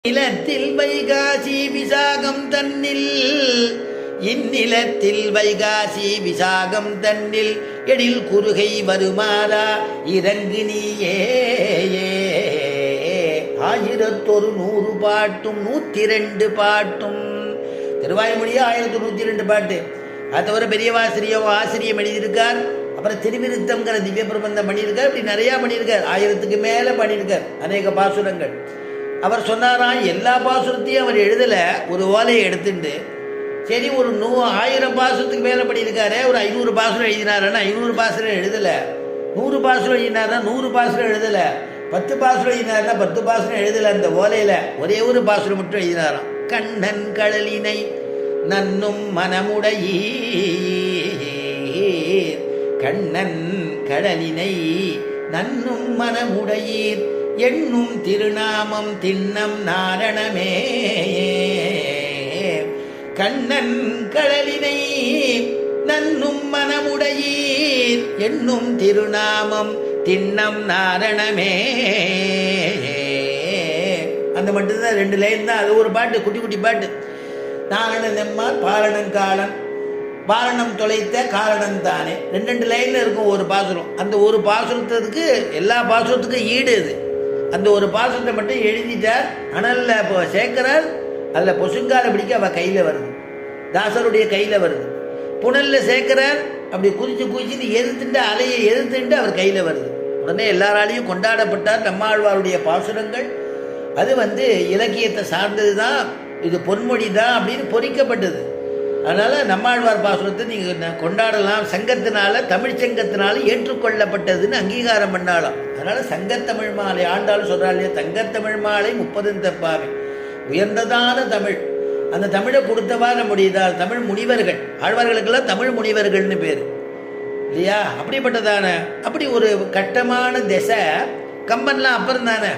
நிலத்தில் வைகாசி விசாகம் தன்னில் இந்நிலத்தில் வைகாசி விசாகம் தன்னில் எழில் குறுகை வருமாறா இறங்கு நீயே 1100 பாட்டும் 102 பாட்டும் திருவாய்மொழியா 1102 பாட்டு. அது தவிர ஆசிரியம் எழுதியிருக்கார். அப்புறம் திருவிருத்தம்ங்கிற திவ்ய பிரபந்தம் பண்ணியிருக்கார். இப்படி நிறையா பண்ணியிருக்கார். 1000க்கு மேலே பண்ணியிருக்கார் அநேக பாசுரங்கள். அவர் சொன்னாராம், எல்லா பாசுரத்தையும் அவர் எழுதலை, ஒரு ஓலையை எடுத்துட்டு சரி ஒரு 1000 பாசுரத்துக்கு மேலே பண்ணியிருக்காரு, ஒரு 500 பாசுரம் எழுதினாருன்னா 500 பாசுரம் எழுதலை, 100 பாசுரம் எழுதினாருன்னா 100 பாசுரம் எழுதலை, 10 பாசுரம் எழுதினாருன்னா 10 பாசுரம் எழுதலை. அந்த ஓலையில் ஒரே ஒரு பாசுரம் மட்டும் எழுதினாராம். கண்ணன் கடலினை நன்னும் மனமுடையீர், கண்ணன் கடலினை நன்னும் மனமுடையீர், எண்ணும் திருநாமம் திண்ணம் நாரணமே. கண்ணன் கடலினை நன்னும் மனமுடையீர், எண்ணும் திருநாமம் திண்ணம் நாரணமே. அந்த மட்டும்தான் 2 லைன் தான். அது ஒரு பாட்டு, குட்டி குட்டி பாட்டு. நாரணன் எம்மார் பாரணன் காலன், பாரணம் தொலைத்த காரணம் தானே. 2 லைன்ல இருக்கும் ஒரு பாசுரம். அந்த ஒரு பாசுரத்துக்கு எல்லா பாசுரத்துக்கும் ஈடு இது. அந்த ஒரு பாசுரத்தை மட்டும் எழுதிட்டார். அனல்ல சேர்க்கிறார். அதில் பொசுங்கால பிடிக்க அவள் கையில் வருது, தாசருடைய கையில் வருது. புனல்ல சேர்க்கிறார். அப்படி குதிச்சுன்னு எதிர்த்துட்டு அலையை எதிர்த்துட்டு அவர் கையில் வருது. உடனே எல்லாராலையும் கொண்டாடப்பட்டார் நம்மாழ்வாருடைய பாசுரங்கள். அது இலக்கியத்தை சார்ந்தது தான், இது பொன்மொழி தான் அப்படின்னு பொறிக்கப்பட்டது. அதனால் நம்மாழ்வார் பாசுரத்தை நீங்கள் கொண்டாடலாம். சங்கத்தினால, தமிழ் சங்கத்தினால ஏற்றுக்கொள்ளப்பட்டதுன்னு அங்கீகாரம் பண்ணாலாம். அதனால் சங்கத்தமிழ் மாலை ஆண்டாலும் சொல்கிறாள், தங்கத்தமிழ் மாலை 30 தப்பாவே உயர்ந்ததான தமிழ். அந்த தமிழை கொடுத்தவா நம்முடைய தமிழ் முனிவர்கள். ஆழ்வார்களுக்கெல்லாம் தமிழ் முனிவர்கள்னு பேர் இல்லையா? அப்படிப்பட்டதான அப்படி ஒரு கட்டமான திசை. கம்பன்லாம் அப்புறம் தானே.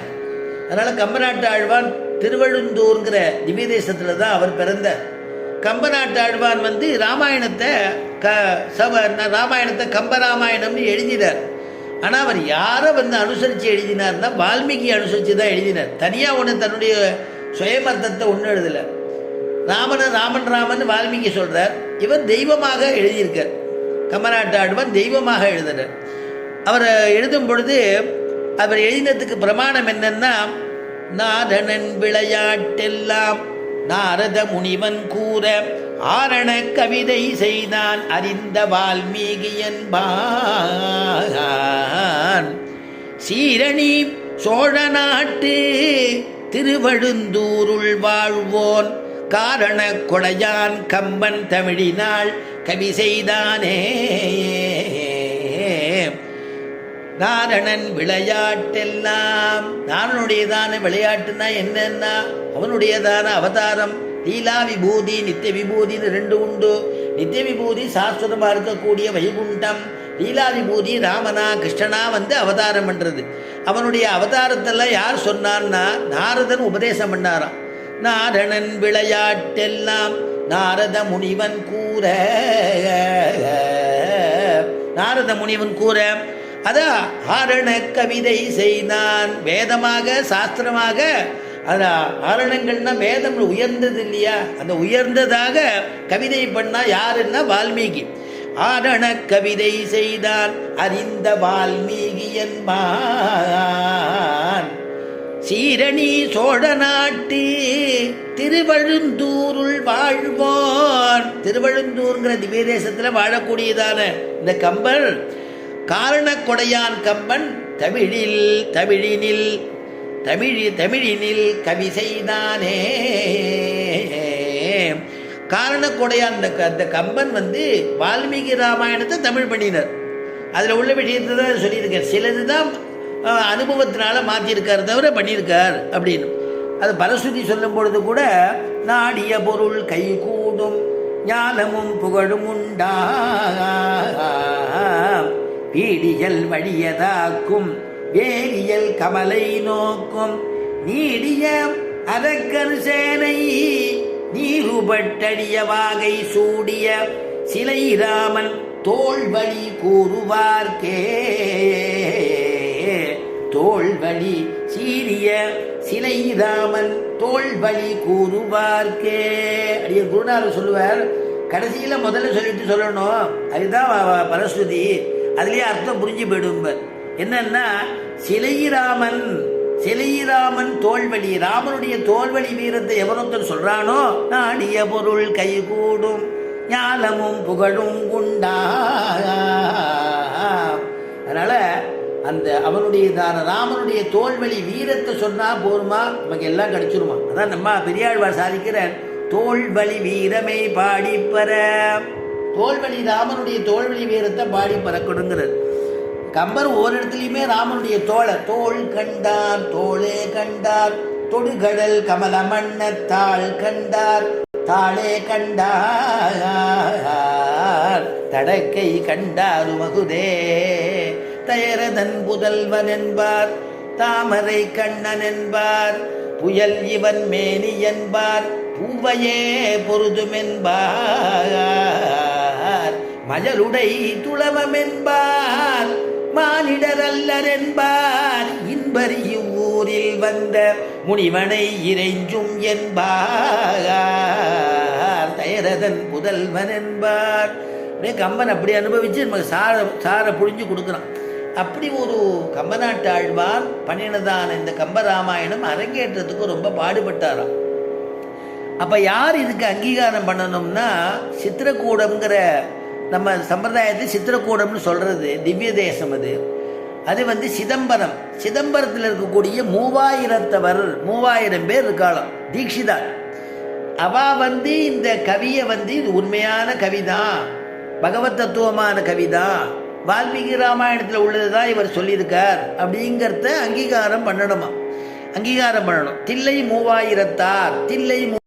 அதனால் கம்பநாட்டு ஆழ்வான் திருவழுந்தூர்ங்கிற திவ்ய தேசத்தில் தான் அவர் பிறந்தார். கம்பநாட்டு ஆழ்வான் ராமாயணத்தை கம்பராமாயணம்னு எழுதினார். ஆனால் அவர் யாரை அனுசரித்து எழுதினார்னா வால்மீகி அனுசரித்து தான் எழுதினார். தனியாக ஒன்று தன்னுடைய சுயமர்த்தத்தை ஒன்றும் எழுதலை. ராமன் வால்மீகி சொல்கிறார். இவர் தெய்வமாக எழுதியிருக்கார். கம்பநாட்டு ஆழ்வான் தெய்வமாக எழுதினார். அவர் எழுதும் பொழுது அவர் எழுதினதுக்கு பிரமாணம் என்னன்னா, நாரணன் விளையாட்டெல்லாம் நாரத முனிவன் கூற ஆரண கவிதை செய்தான் அறிந்த வால்மீகி என்பான். சீரணி சோழ நாட்டு திருவழுந்தூருள் வாழ்வோன் காரண கொடையான் கம்பன் தமிழினாள் கவி செய்தானே. நாரணன் விளையாட்டெல்லாம், நாரணனுடையதான விளையாட்டுனா என்னன்னா அவனுடையதான அவதாரம். லீலா விபூதி நித்திய விபூதின்னு 2 உண்டு. நித்திய விபூதி சாஸ்வதமாக இருக்கக்கூடிய வைகுண்டம். லீலா விபூதி ராமனா கிருஷ்ணனா அவதாரம் பண்ணுறது. அவனுடைய அவதாரத்தெல்லாம் யார் சொன்னான்னா நாரதன் உபதேசம் பண்ணாராம். நாரணன் விளையாட்டெல்லாம் நாரத முனிவன் கூற, நாரத முனிவன் கூற அதான் ஆரண கவிதை செய்தான். வேதமாக சாஸ்திரமாக ஆரணங்கள்னா வேதம் உயர்ந்தது இல்லையா? அந்த உயர்ந்ததாக கவிதை பண்ணா யாருன்னா வால்மீகி. ஆரண கவிதை செய்தான் அறிந்த வால்மீகி என்பான். சீரணி சோழ நாட்டு திருவழுந்தூருள் வாழ்வான். திருவழுந்தூர்ங்கிற திவ்ய தேசத்தில் வாழக்கூடியதான இந்த கம்பன் காரண கொடையான் கம்பன் தமிழினில் கவி செய்தானே. காரண கொடையான் அந்த கம்பன் வால்மீகி ராமாயணத்தை தமிழ் பண்ணினார். அதில் உள்ள விஷயத்தை தான் சொல்லியிருக்கார். சிலது தான் அனுபவத்தினால மாற்றியிருக்கார் தவிர பண்ணியிருக்கார் அப்படின்னு. அது பரஸ்வதி சொல்லும் பொழுது கூட நாடிய பொருள் கை கூடும் ஞானமும் புகழும் உண்டா, பீடியல் வழியதாக்கும் வேரியல் கமலை நோக்கும், நீடிய அரக்கர் சேனை நீருபட்டடிய வாகை சூடிய சிலை ராமன் தோல்வழி கூறுவார்க்கே. தோல்வழி சீரிய சிலை ராமன் தோல்வழி கூறுவார்க்கே. அடிய குருநாதர் சொல்லுவார், கடைசியில் முதல்ல சொல்லிட்டு சொல்லணும், அதுதான் பரஸ்ருதி, அதுலேயே அர்த்தம் புரிஞ்சு போயிடும். என்னன்னா, சிலையிராமன் தோல்வழி, ராமனுடைய தோல்வழி வீரத்தை எவனொருத்தன் சொல்றானோ, நாடிய பொருள் கைகூடும் ஞானமும் புகழும் உண்டா. அதனால அந்த அவனுடையதான ராமனுடைய தோல்வழி வீரத்தை சொன்னா போருமா, நமக்கு எல்லாம் கிடைச்சிருமா. அதான் நம்ம பெரியாழ்வார் சாதிக்கிற தோல்வழி வீரமை பாடிப்பற, தோல்வழி ராமனுடைய தோல்வழி வீரத்தை பாடி பறக்கணுங்கிறது. கம்பர் ஒவ்வொரு இடத்துலையுமே ராமனுடைய தோள் கண்டார், தோளே கண்டார், தொடுகடல் கமல மன்ன தாள் கண்டார், தாளே கண்டார், தடக்கை கண்டார் மகுதே, தயரதன் புதல்வன் என்பார், தாமரை கண்ணன் என்பார், புயல் இவன் மேனி என்பார், பூவையே பொருதும் என்பார், மஜலுடை துளவம் என்பார், மானிடர் அல்லர் என்பார், இன்பரி இவ்வூரில் வந்த முனிவனை இறைஞ்சும் என்பார், தயரதன் புதல்வன் என்பார். கம்பன் அப்படி அனுபவிச்சு நமக்கு சார புழிஞ்சு கொடுக்குறான். அப்படி ஒரு கம்பநாட்டு ஆழ்வான் பண்ணினதான இந்த கம்பராமாயணம் அரங்கேற்றத்துக்கு ரொம்ப பாடுபட்டாராம். அப்போ யார் இதுக்கு அங்கீகாரம் பண்ணணும்னா, சித்திரக்கூடம்ங்கிற நம்ம சம்பிரதாயத்தை சித்திரக்கூடம்னு சொல்கிறது திவ்ய தேசம். அது சிதம்பரத்தில் இருக்கக்கூடிய 3000 பேர் இருக்காளாம் தீட்சிதார். அவ இந்த கவியை இது உண்மையான கவிதான், பகவத் தத்துவமான கவிதான், வால்மீகி ராமாயணத்தில் உள்ளதுதான் இவர் சொல்லியிருக்கார் அப்படிங்கிறத அங்கீகாரம் பண்ணணும். தில்லை 3000